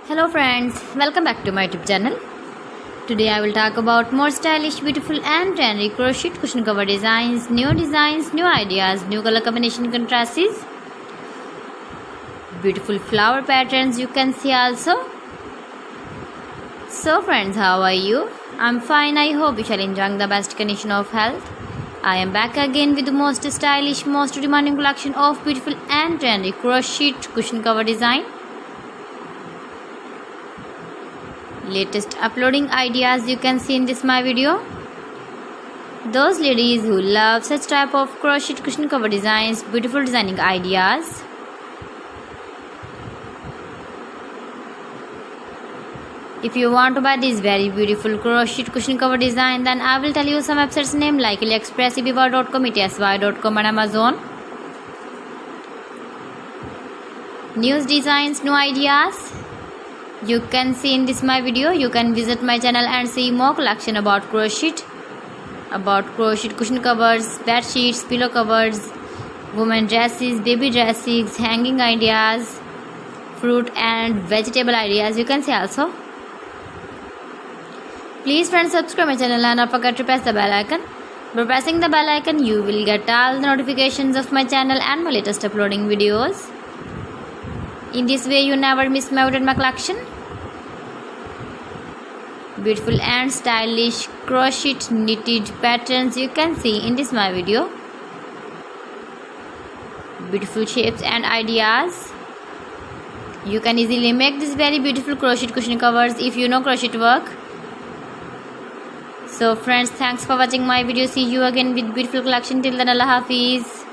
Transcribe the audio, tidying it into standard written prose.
Hello friends, welcome back to my YouTube channel. Today I will talk about more stylish, beautiful and trendy crochet cushion cover designs, new ideas, new color combination contrasts, beautiful flower patterns you can see also. So friends, how are you? I'm fine. I hope you shall enjoy the best condition of health. I am back again with the most stylish, most demanding collection of beautiful and trendy crochet cushion cover design. Latest uploading ideas you can see in this my video. Those ladies who love such type of crochet cushion cover designs, beautiful designing ideas. If you want to buy this very beautiful crochet cushion cover design, then I will tell you some websites name like AliExpress, eBay.com, etsy.com and Amazon. New designs, new ideas you can see in this my video. You can visit my channel and see more collection about crochet cushion covers, bed sheets, pillow covers, women dresses, baby dresses, hanging ideas, fruit and vegetable ideas you can see also. Please friends, subscribe my channel and don't forget to press the bell icon. By pressing the bell icon you will get all the notifications of my channel and my latest uploading videos. In this way you never miss my collection. Beautiful and stylish crochet knitted patterns you can see in this my video. Beautiful shapes and ideas. You can easily make this very beautiful crochet cushion covers if you know crochet work. So friends, thanks for watching my video. See you again with beautiful collection. Till then, Allah Hafiz.